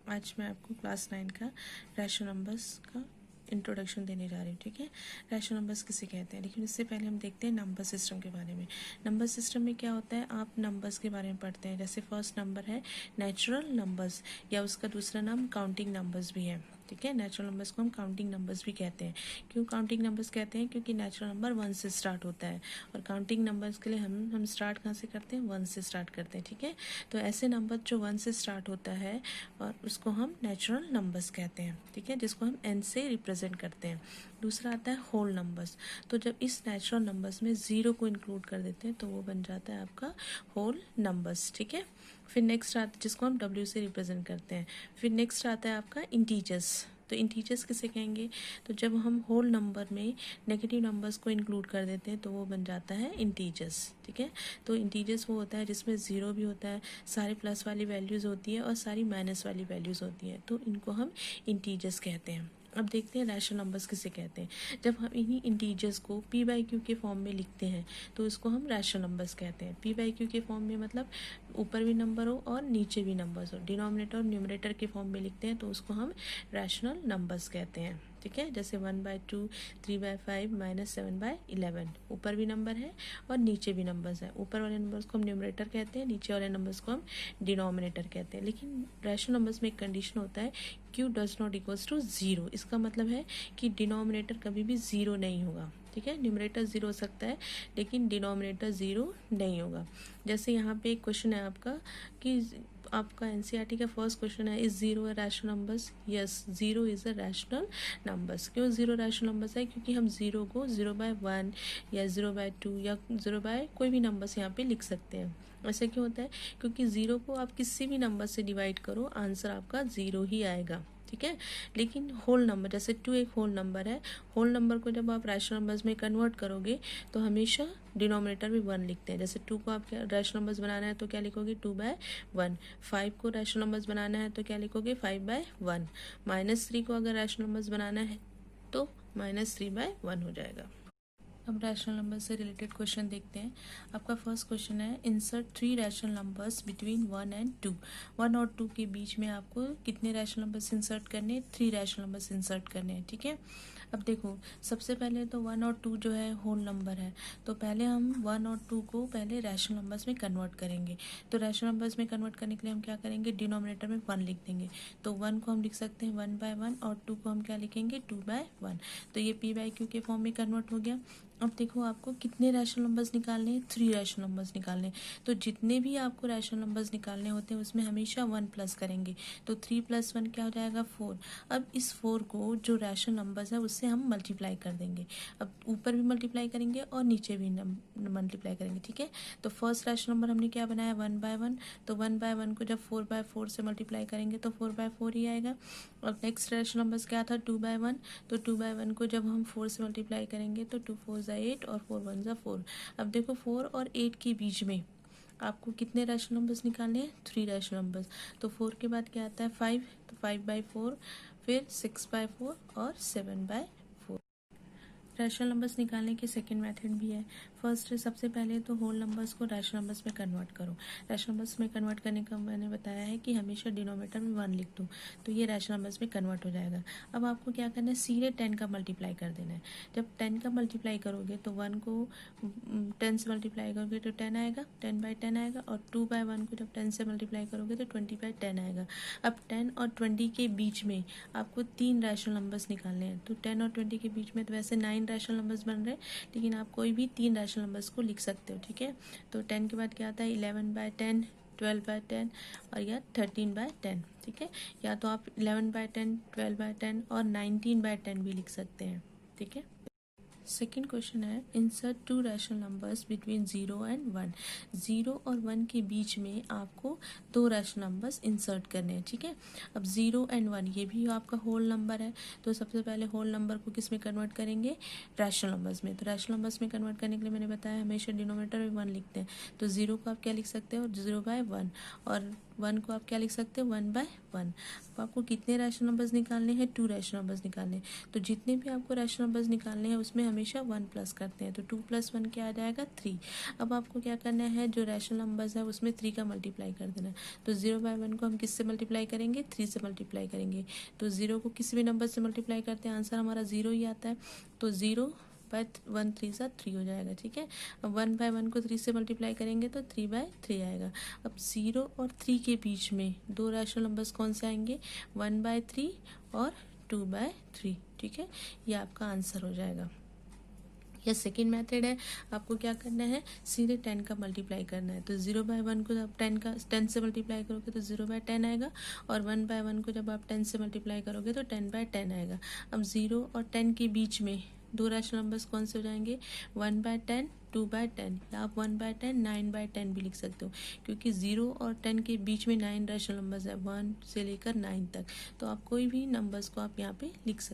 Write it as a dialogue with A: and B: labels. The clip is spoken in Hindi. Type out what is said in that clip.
A: आज मैं आपको क्लास 9 का रैशनल नंबर्स का इंट्रोडक्शन देने जा रही हूँ। ठीक है, रैशनल नंबर्स किसे कहते हैं, लेकिन इससे पहले हम देखते हैं नंबर सिस्टम के बारे में। नंबर सिस्टम में क्या होता है, आप नंबर्स के बारे में पढ़ते हैं। जैसे फर्स्ट नंबर है नेचुरल नंबर्स, या उसका दूसरा नाम काउंटिंग नंबर्स भी है। ठीक है, नेचुरल नंबर्स को हम काउंटिंग नंबर्स भी कहते हैं। क्यों काउंटिंग नंबर्स कहते हैं, क्योंकि नेचुरल नंबर 1 से स्टार्ट होता है, और काउंटिंग नंबर्स के लिए हम स्टार्ट कहाँ से करते हैं, 1 से स्टार्ट करते हैं। ठीक है, तो ऐसे नंबर जो 1 से स्टार्ट होता है और उसको हम नेचुरल नंबर्स कहते हैं। ठीक है, जिसको हम n से रिप्रेजेंट करते हैं। दूसरा आता है होल नंबर्स। तो जब इस नेचुरल नंबर्स में 0 को इंक्लूड कर देते हैं तो वो बन जाता है आपका होल नंबर्स। ठीक है, फिर नेक्स्ट आता है जिसको हम w से रिप्रेजेंट करते हैं। फिर नेक्स्ट आता है आपका इंटीजर्स। तो इंटीजर्स किसे कहेंगे, तो जब हम होल नंबर में नेगेटिव नंबर्स को इंक्लूड कर देते हैं तो वो बन जाता है इंटीजर्स। ठीक है, तो इंटीजर्स वो होता है जिसमें 0 भी होता है, सारी प्लस वाली वैल्यूज़ होती है और सारी माइनस वाली वैल्यूज़ होती हैं, तो इनको हम इंटीजर्स कहते हैं। अब देखते हैं रैशनल नंबर्स किसे कहते हैं। जब हम इन्हीं इंटीजर्स को p/q के फॉर्म में लिखते हैं तो इसको हम रैशनल नंबर्स कहते हैं। p/q के फॉर्म में मतलब ऊपर भी नंबर हो और नीचे भी नंबर्स हो, डिनोमिनेटर और न्यूमरेटर के फॉर्म में लिखते हैं तो उसको हम रैशनल नंबर्स कहते हैं। ठीक है, जैसे 1/2, 3/5, -7/11, ऊपर भी नंबर है और नीचे भी नंबर्स है। ऊपर वाले नंबर्स को हम न्यूमरेटर कहते हैं, नीचे वाले नंबर्स को हम डिनोमिनेटर कहते हैं। लेकिन रैशनल नंबर्स में एक कंडीशन होता है, q does not equals to 0। इसका मतलब है कि डिनोमिनेटर कभी भी 0 नहीं होगा। ठीक है, न्यूमरेटर 0 हो सकता है लेकिन डिनोमिनेटर 0 नहीं होगा। जैसे यहाँ पे एक क्वेश्चन है आपका कि आपका एनसीईआरटी का फर्स्ट क्वेश्चन है, is 0 a rational numbers. Yes, 0 is a rational numbers. क्यों 0 रैशनल नंबर्स है, क्योंकि हम 0 को 0/1 या 0/2 या 0 कोई भी नंबर से यहाँ पे लिख सकते हैं। ऐसा क्यों होता है, क्योंकि 0 को आप किसी भी नंबर से डिवाइड करो आंसर आपका 0 ही आएगा। ठीक है, लेकिन होल नंबर जैसे 2 एक होल नंबर है, होल नंबर को जब आप रैशनल नंबर्स में कन्वर्ट करोगे तो हमेशा डिनोमिनेटर भी 1 लिखते हैं। जैसे 2 को आप रैशनल नंबर्स बनाना है तो क्या लिखोगे, 2/1। 5 को रैशनल नंबर्स बनाना है तो क्या लिखोगे, 5/1। -3 को अगर रैशनल नंबर्स बनाना है तो -3/1 हो जाएगा। अब रैशनल नंबर से रिलेटेड क्वेश्चन देखते हैं। आपका फर्स्ट क्वेश्चन है, insert 3 rational numbers between 1 and 2। 1 और 2 के बीच में आपको कितने रैशनल नंबर्स इंसर्ट करने हैं, 3 रैशनल नंबर्स इंसर्ट करने हैं। ठीक है, अब देखो सबसे पहले तो 1 और 2 जो है होल नंबर है, तो पहले हम 1 और 2 को पहले रैशनल नंबर्स में कन्वर्ट करेंगे। तो रैशनल नंबर्स में कन्वर्ट करने के लिए हम क्या करेंगे, डिनोमिनेटर में 1 लिख देंगे। तो 1 को हम लिख सकते हैं 1/1 और 2 को हम क्या लिखेंगे, 2/1। तो ये p/q के फॉर्म में कन्वर्ट हो गया। अब देखो आपको कितने रैशनल नंबर्स निकालने हैं, 3 रैशनल नंबर्स निकालने हैं। तो जितने भी आपको रैशनल नंबर्स निकालने होते हैं उसमें हमेशा 1 प्लस करेंगे। तो 3 + 1 क्या हो जाएगा, 4। अब इस 4 को जो रैशनल नंबर्स है उससे हम मल्टीप्लाई कर देंगे। अब ऊपर भी मल्टीप्लाई करेंगे और नीचे भी मल्टीप्लाई करेंगे। ठीक है, तो फर्स्ट रैशनल नंबर हमने क्या बनाया, 1/1। तो 1/1 को जब 4/4 से मल्टीप्लाई करेंगे तो 4/4 ही आएगा। और नेक्स्ट रैशनल नंबर्स क्या था, 2/1। तो 2/1 को जब हम 4 से मल्टीप्लाई करेंगे तो 2 4 8 और 4 1 4। अब देखो 4 और 8 के बीच में आपको कितने रैशनल नंबर्स निकालने हैं, 3 रैशनल नंबर्स। तो 4 के बाद क्या आता है, 5। तो 5/4, फिर 6/4 और 7/4। रैशनल नंबर्स निकालने के सेकंड मेथड भी है। फर्स्ट है, सबसे पहले तो होल नंबर्स को रैशनल नंबर्स में कन्वर्ट करो। रैशनल नंबर्स में कन्वर्ट करने का मैंने बताया है कि हमेशा डिनोमिनेटर में 1 लिख दो, तो ये रैशनल नंबर्स में कन्वर्ट हो जाएगा। अब आपको क्या करना है, सीधे 10 का मल्टीप्लाई कर देना है। जब 10 का मल्टीप्लाई करोगे तो 1 को 10 से मल्टीप्लाई करोगे तो 10 आएगा, 10/10 आएगा। और 2/1 को जब 10 से मल्टीप्लाई करोगे तो 20/10 आएगा। अब 10 और 20 के बीच में आपको 3 रैशनल नंबर्स निकालने हैं। तो 10 और 20 के बीच में तो वैसे 9 रैशनल नंबर्स बन रहे हैं, लेकिन आप कोई भी 3 रैशनल नंबर्स को लिख सकते हो। ठीक है, तो 10 के बाद क्या आता है, 11/10, 12/10 और या 13/10। ठीक है, या तो आप 11/10, 12/10 और 19/10 भी लिख सकते हैं। ठीक है, सेकेंड क्वेश्चन है, insert 2 rational numbers between 0 and 1। 0 और 1 के बीच में आपको 2 रैशनल नंबर्स इंसर्ट करने हैं। ठीक है, अब 0 and 1 ये भी आपका होल नंबर है, तो सबसे पहले होल नंबर को किस में कन्वर्ट करेंगे, रैशनल नंबर्स में। तो रैशनल नंबर्स में कन्वर्ट करने के लिए मैंने बताया हमेशा डिनोमिनेटर में 1 लिखते हैं। तो 0 को आप क्या लिख सकते हो, 0/1। और 1 को आप क्या लिख सकते हैं 1/1। अब आपको कितने रैशनल नंबर्स निकालने हैं 2 रैशनल नंबर्स निकालने हैं। तो जितने भी आपको रैशनल नंबर्स निकालने हैं उसमें हमेशा 1 प्लस करते हैं, तो 2 + 1 क्या आ जाएगा 3। अब आपको क्या करना है, जो रैशनल नंबर्स है उसमें 3 का मल्टीप्लाई कर देना है। तो 0/1 को हम किससे मल्टीप्लाई करेंगे 3 से मल्टीप्लाई करेंगे। तो 0 को किसी भी नंबर से मल्टीप्लाई करते हैं आंसर हमारा 0 ही आता है। तो 0/1 3 सा 3 हो जाएगा, ठीक है। अब 1/1 को 3 से मल्टीप्लाई करेंगे तो 3/3 आएगा। अब 0 और 3 के बीच में 2 रैशनल नंबर्स कौन से आएंगे 1/3 और 2/3, ठीक है। ये आपका आंसर हो जाएगा। या सेकेंड मेथड है, आपको क्या करना है सीधे 10 का मल्टीप्लाई करना है। तो 0/1 को जब 10 से मल्टीप्लाई करोगे तो 0/10 आएगा, और 1/1 को जब आप 10 से मल्टीप्लाई करोगे तो 10/10 आएगा। अब 0 और 10 के बीच में 2 रैशनल नंबर्स कौन से हो जाएंगे 1/10 2/10, या आप 1/10 9/10 भी लिख सकते हो, क्योंकि 0 और 10 के बीच में 9 रैशनल नंबर्स है 1 से लेकर 9 तक। तो आप कोई भी नंबर्स को आप यहाँ पे लिख सकते हो।